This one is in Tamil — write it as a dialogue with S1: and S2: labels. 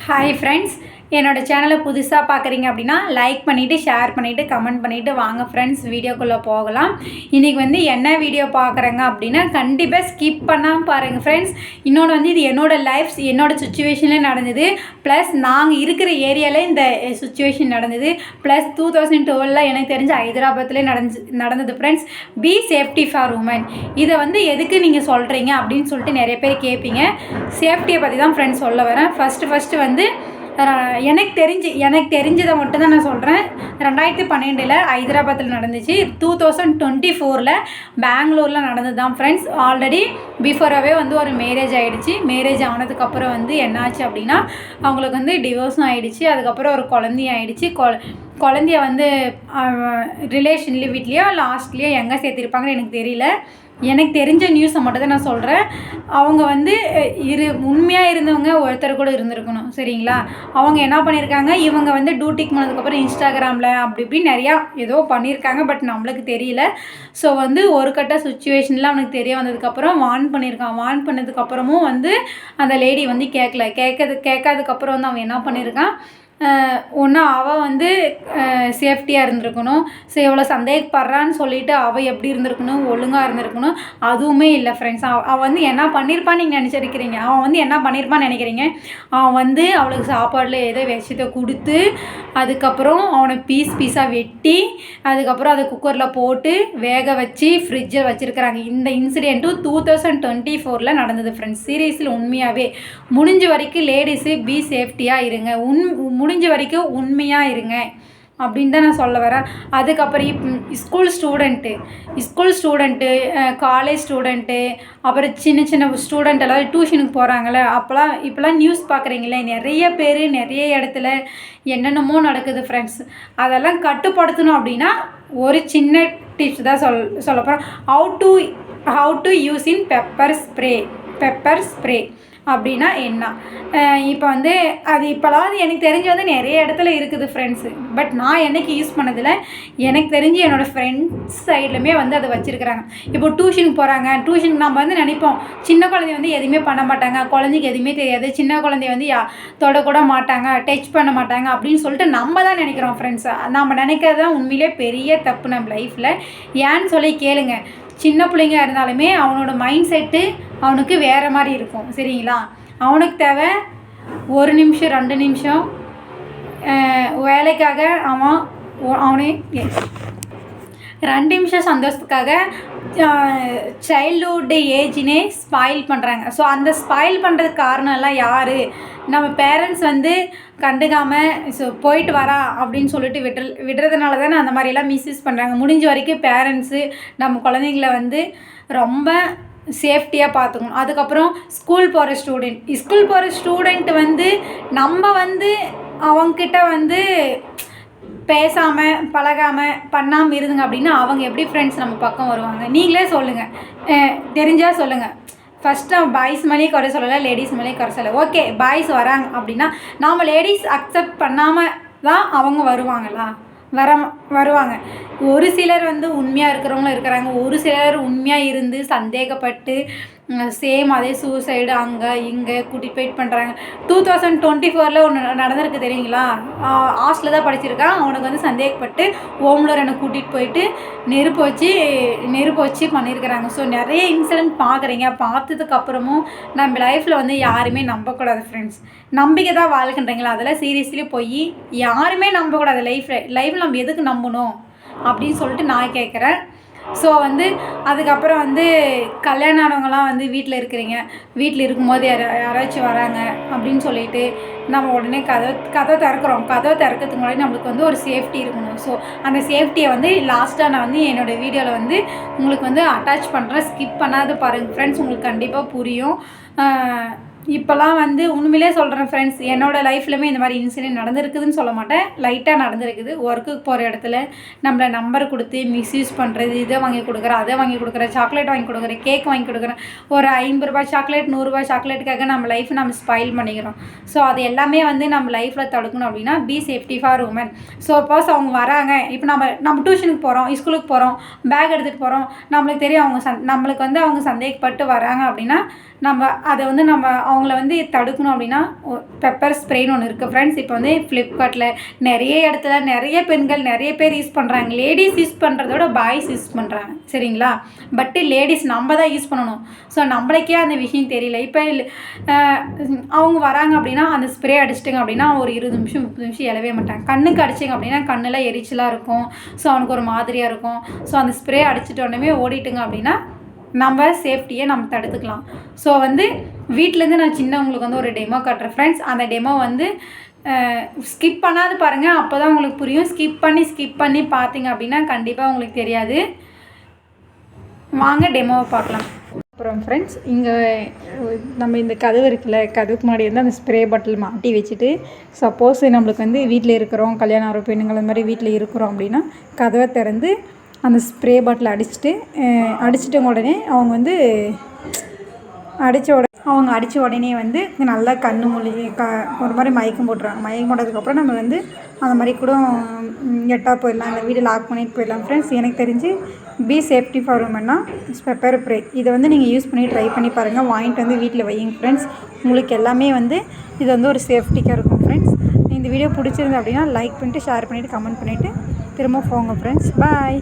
S1: ஹாய் ஃப்ரெண்ட்ஸ், என்னோடய சேனலை புதுசாக பார்க்குறீங்க அப்படின்னா லைக் பண்ணிவிட்டு ஷேர் பண்ணிவிட்டு கமெண்ட் பண்ணிவிட்டு வாங்க ஃப்ரெண்ட்ஸ், வீடியோக்குள்ளே போகலாம். இன்றைக்கி வந்து என்ன வீடியோ பார்க்குறேங்க அப்படின்னா கண்டிப்பாக ஸ்கிப் பண்ணாமல் பாருங்கள் ஃப்ரெண்ட்ஸ். இன்னொன்று வந்து இது என்னோடய சுச்சுவேஷனில் நடந்தது, ப்ளஸ் நாங்கள் இருக்கிற ஏரியாவில் இந்த சுச்சுவேஷன் நடந்தது, ப்ளஸ் 2012 எனக்கு தெரிஞ்ச ஹைதராபாத்லேயே நடந்தது friends. Be safety for women. இதை வந்து எதுக்கு நீங்கள் சொல்கிறீங்க அப்படின்னு சொல்லிட்டு நிறைய பேர் கேட்பீங்க. சேஃப்டியை பற்றி தான் ஃப்ரெண்ட்ஸ் சொல்ல வரேன். ஃபஸ்ட்டு வந்து எனக்கு தெரிஞ்சதை மட்டும் தான் நான் சொல்கிறேன். 2012 ஹைதராபாத்தில் நடந்துச்சு. 2024 பெங்களூரில் நடந்தது தான் ஃப்ரெண்ட்ஸ். ஆல்ரெடி பிஃபோராகவே வந்து ஒரு மேரேஜ் ஆகிடுச்சு. மேரேஜ் ஆனதுக்கப்புறம் வந்து என்னாச்சு அப்படின்னா அவங்களுக்கு வந்து டிவோர்ஸும் ஆகிடுச்சு. அதுக்கப்புறம் ஒரு குழந்தையும் ஆகிடுச்சு. குழந்தைய வந்து ரிலேஷன்லேயே வீட்லேயோ லாஸ்ட்லேயோ எங்கே சேர்த்துருப்பாங்கன்னு எனக்கு தெரியல. எனக்கு தெரிஞ்ச நியூஸை மட்டும் தான் நான் சொல்கிறேன். அவங்க வந்து உண்மையாக இருந்தவங்க ஒருத்தர் கூட இருந்திருக்கணும், சரிங்களா? அவங்க என்ன பண்ணியிருக்காங்க, இவங்க வந்து டியூட்டிக்கு போனதுக்கப்புறம் இன்ஸ்டாகிராமில் அப்படி இப்படி நிறையா ஏதோ பண்ணியிருக்காங்க, பட் நம்மளுக்கு தெரியல. ஸோ வந்து ஒரு கட்ட சுச்சுவேஷனில் அவனுக்கு தெரிய வந்ததுக்கப்புறம் வார்ன் பண்ணியிருக்கான். வார்ன் பண்ணதுக்கப்புறமும் வந்து அந்த லேடி வந்து கேட்காததுக்கப்புறம் வந்து அவன் என்ன பண்ணியிருக்கான், ஒன்று அவள் வந்து சேஃப்டியாக இருந்திருக்கணும். ஸோ எவ்வளோ சந்தேகப்படுறான்னு சொல்லிவிட்டு அவள் எப்படி இருந்திருக்கணும், ஒழுங்காக இருந்திருக்கணும். அதுவுமே இல்லை ஃப்ரெண்ட்ஸ். அவள் வந்து என்ன பண்ணியிருப்பான்னு நீங்கள் நினச்சிருக்கிறீங்க? அவன் வந்து என்ன பண்ணியிருப்பான்னு நினைக்கிறீங்க? அவன் வந்து அவளுக்கு சாப்பாடில் ஏதோ விஷயத்தை கொடுத்து, அதுக்கப்புறம் அவனை பீஸாக வெட்டி, அதுக்கப்புறம் அதை குக்கரில் போட்டு வேக வச்சு ஃப்ரிட்ஜில் வச்சுருக்கிறாங்க. இந்த இன்சிடெண்ட்டும் 2024 நடந்தது ஃப்ரெண்ட்ஸ். சீரியஸில் உண்மையாகவே முடிஞ்ச வரைக்கும் லேடிஸு பி சேஃப்டியாக இருங்க, முடிஞ்ச வரைக்கும் உண்மையாக இருங்க அப்படின்னு தான் நான் சொல்ல வரேன். அதுக்கப்புறம் ஸ்கூல் ஸ்டூடெண்ட்டு, காலேஜ் ஸ்டூடெண்ட்டு, அப்புறம் சின்ன ஸ்டூடெண்ட் எல்லாம் டியூஷனுக்கு போகிறாங்களே, இப்போலாம் நியூஸ் பார்க்குறீங்களே, நிறைய பேர் நிறைய இடத்துல என்னென்னமோ நடக்குது ஃப்ரெண்ட்ஸ். அதெல்லாம் கட்டுப்படுத்தணும் அப்படின்னா ஒரு சின்ன டிப்ஸ் தான் சொல்ல போகிறேன். How to use in pepper spray அப்படின்னா என்ன? இப்போ வந்து அது இப்போலாம் எனக்கு தெரிஞ்சு வந்து நிறைய இடத்துல இருக்குது ஃப்ரெண்ட்ஸு. பட் நான் என்னைக்கு யூஸ் பண்ணதில்லை. எனக்கு தெரிஞ்சு என்னோடய ஃப்ரெண்ட்ஸ் சைட்லையுமே வந்து அதை வச்சுருக்குறாங்க. இப்போ டியூஷனுக்கு போகிறாங்க, டியூஷனுக்கு நம்ம வந்து நினைப்போம் சின்ன குழந்தைய வந்து எதுவுமே பண்ண மாட்டாங்க, குழந்தைக்கு எதுவுமே தெரியாது, சின்ன குழந்தைய வந்து தொடக்கூட மாட்டாங்க, டச் பண்ண மாட்டாங்க அப்படின்னு சொல்லிட்டு நம்ம தான் நினைக்கிறோம் ஃப்ரெண்ட்ஸ். நம்ம நினைக்கிறது தான் உண்மையிலே பெரிய தப்பு நம்ம லைஃப்பில். ஏன்னு சொல்லி கேளுங்க. சின்ன பிள்ளைங்க இருந்தாலுமே அவனோட மைண்ட் செட்டு அவனுக்கு வேறு மாதிரி இருக்கும், சரிங்களா? அவனுக்கு தேவை 1 நிமிஷம் 2 நிமிஷம் வேலைக்காக அவனே 2 நிமிஷம் சந்தோஷத்துக்காக சைல்ட்ஹுட் ஏஜ்னே ஸ்பாயில் பண்ணுறாங்க. ஸோ அந்த ஸ்பாயில் பண்ணுறதுக்கு காரணம் எல்லாம் யார்? நம்ம பேரண்ட்ஸ் வந்து கண்டுக்காமல் ஸோ போயிட்டு வரா அப்படின்னு சொல்லிட்டு விடுறதுனால தானே அந்த மாதிரிலாம் மிஸ்யூஸ் பண்ணுறாங்க. முடிஞ்ச வரைக்கும் பேரண்ட்ஸு நம்ம குழந்தைங்கள வந்து ரொம்ப சேஃப்டியாக பார்த்துக்கணும். அதுக்கப்புறம் ஸ்கூல் போகிற ஸ்டூடெண்ட் வந்து நம்ம வந்து அவங்கக்கிட்ட வந்து பேசாமல் பழகாமல் பண்ணாமல் இருதுங்க அப்படின்னா அவங்க எப்படி ஃப்ரெண்ட்ஸ் நம்ம பக்கம் வருவாங்க? நீங்களே சொல்லுங்கள், தெரிஞ்சால் சொல்லுங்கள். ஃபஸ்ட்டு பாய்ஸ் மேலேயே குறை சொல்லலை, லேடிஸ் மேலேயே குறை சொல்லலை. ஓகே, பாய்ஸ் வராங்க அப்படின்னா நாம் லேடிஸ் அக்செப்ட் பண்ணாமல் தான் அவங்க வருவாங்களா? வருவாங்க. ஒரு சிலர் வந்து உண்மையாக இருக்கிறவங்களும் இருக்கிறாங்க, ஒரு சிலர் உண்மையாக இருந்து சந்தேகப்பட்டு சேம் அதே சூசைடு அங்கே இங்கே கூட்டிகிட்டு போயிட்டு பண்ணுறாங்க. 2024 ஒன்று நடந்திருக்கு தெரியுங்களா? ஹாஸ்டலில் தான் படிச்சிருக்கான். அவனுக்கு வந்து சந்தேகப்பட்டு ஓம்லர் என்னை கூட்டிகிட்டு போயிட்டு நெருப்பு வச்சு பண்ணியிருக்கிறாங்க. ஸோ நிறைய இன்சிடென்ட் பார்க்குறீங்க. பார்த்ததுக்கப்புறமும் நம்ம லைஃப்பில் வந்து யாருமே நம்பக்கூடாது ஃப்ரெண்ட்ஸ். நம்பிக்கை தான் வாழ்கின்றீங்களா? அதெல்லாம் சீரியஸ்லி போய் யாருமே நம்பக்கூடாது. லைஃப்பில் நம்ம எதுக்கு நம்பணும் அப்படின்னு சொல்லிட்டு நான் கேட்குறேன். ஸோ வந்து அதுக்கப்புறம் வந்து கல்யாணம் ஆனவங்களாம் வந்து வீட்டில் இருக்கும்போது யாராச்சும் வராங்க அப்படின்னு சொல்லிட்டு நம்ம உடனே கதவை திறக்கிறதுக்கு முன்னாடி நம்மளுக்கு வந்து ஒரு சேஃப்டி இருக்கணும். ஸோ அந்த சேஃப்டியை வந்து லாஸ்ட்டாக நான் வந்து என்னோடய வீடியோவில் வந்து உங்களுக்கு வந்து அட்டாச் பண்ணுறேன். ஸ்கிப் பண்ணாத பாருங்கள் ஃப்ரெண்ட்ஸ், உங்களுக்கு கண்டிப்பாக புரியும். இப்போலாம் வந்து உண்மையிலே சொல்கிறேன் ஃப்ரெண்ட்ஸ், என்னோடய லைஃப்லையுமே இந்த மாதிரி இன்சிடென்ட் நடந்திருக்குதுன்னு சொல்ல மாட்டேன், லைட்டாக நடந்திருக்குது. ஒர்க்குக்கு போகிற இடத்துல நம்மளை நம்பர் கொடுத்து மிஸ்யூஸ் பண்ணுறது, இதை வாங்கி கொடுக்குறேன், அதை வாங்கி கொடுக்குறேன், சாக்லேட் வாங்கி கொடுக்குறேன், கேக் வாங்கி கொடுக்குறேன், ஒரு 50 ரூபாய் சாக்லேட் 100 ரூபாய் சாக்லேட்டுக்காக நம்ம லைஃப்பை நம்ம ஸ்பாயில் பண்ணிக்கிறோம். ஸோ அது எல்லாமே வந்து நம்ம லைஃப்பில் தடுக்கணும் அப்படின்னா be safety for women. So suppose அவங்க வராங்க, இப்போ நம்ம டியூஷனுக்கு போகிறோம், ஸ்கூலுக்கு போகிறோம், பேக் எடுத்துகிட்டு போகிறோம், நம்மளுக்கு தெரியும் நம்மளுக்கு வந்து அவங்க சந்தேகப்பட்டு வராங்க அப்படின்னா நம்ம அதை வந்து அவங்கள வந்து தடுக்கணும் அப்படின்னா பெப்பர் ஸ்ப்ரேன்னு ஒன்று இருக்குது ஃப்ரெண்ட்ஸ். இப்போ வந்து ஃப்ளிப்கார்ட்டில் நிறைய இடத்துல நிறைய பெண்கள் நிறைய பேர் யூஸ் பண்ணுறாங்க. லேடிஸ் யூஸ் பண்ணுறதோட பாய்ஸ் யூஸ் பண்ணுறாங்க சரிங்களா. பட்டு லேடிஸ் நம்ம தான் யூஸ் பண்ணணும். ஸோ நம்மளுக்கே அந்த விஷயம் தெரியல. இப்போ அவங்க வராங்க அப்படின்னா அந்த ஸ்ப்ரே அடிச்சிட்டிங்க அப்படின்னா ஒரு 20 நிமிஷம் 30 நிமிஷம் எழவே மாட்டாங்க. கண்ணுக்கு அடிச்சிங்க அப்படின்னா கண்ணில் எரிச்சலாக இருக்கும். ஸோ அவனுக்கு ஒரு மாதிரியாக இருக்கும். ஸோ அந்த ஸ்ப்ரே அடிச்சிட்ட உடனே ஓடிட்டுங்க அப்படின்னா நம்ம சேஃப்டியை நம்ம தடுத்துக்கலாம். ஸோ வந்து வீட்டிலேருந்து நான் சின்னவங்களுக்கு வந்து ஒரு டெமோ காட்டுறேன் ஃப்ரெண்ட்ஸ். அந்த டெமோ வந்து ஸ்கிப் பண்ணாது பாருங்கள், அப்போ தான் உங்களுக்கு புரியும். ஸ்கிப் பண்ணி பார்த்தீங்க அப்படின்னா கண்டிப்பாக உங்களுக்கு தெரியாது. வாங்க டெமோவை பார்க்கலாம். அப்புறம் ஃப்ரெண்ட்ஸ், இங்கே நம்ம இந்த கதவு இருக்குல்ல, கதவுக்கு முன்னாடி வந்து அந்த ஸ்ப்ரே பாட்டில் மாட்டி வச்சுட்டு சப்போஸ் நம்மளுக்கு வந்து வீட்டில் இருக்கிறோம், கல்யாணம் ஆகிற பெண்ணுங்கள் அந்த மாதிரி வீட்டில் இருக்கிறோம் அப்படின்னா கதவை திறந்து அந்த ஸ்ப்ரே பாட்டில் அடிச்சிட்ட உடனே அவங்க வந்து அடித்த உடனே வந்து நல்லா கண்ணு மொழி ஒரு மாதிரி மயக்கம் போட்டுருவாங்க. மயக்கம் போட்டதுக்கப்புறம் நம்ம வந்து அந்த மாதிரி கூட எட்டா போயிடலாம், இந்த வீடு லாக் பண்ணிட்டு போயிடலாம் ஃப்ரெண்ட்ஸ். எனக்கு தெரிஞ்சு பி சேஃப்டி ஃபார் உமன்னா பெப்பர் ஸ்ப்ரே இதை வந்து நீங்கள் யூஸ் பண்ணி ட்ரை பண்ணி பாருங்கள். வாங்கிட்டு வந்து வீட்டில் வையுங்க ஃப்ரெண்ட்ஸ். உங்களுக்கு எல்லாமே வந்து இது வந்து ஒரு சேஃப்டிக்காக இருக்கும் ஃப்ரெண்ட்ஸ். இந்த வீடியோ பிடிச்சிருந்து அப்படின்னா லைக் பண்ணிவிட்டு ஷேர் பண்ணிவிட்டு கமெண்ட் பண்ணிவிட்டு திரும்ப போங்க ஃப்ரெண்ட்ஸ். பாய்.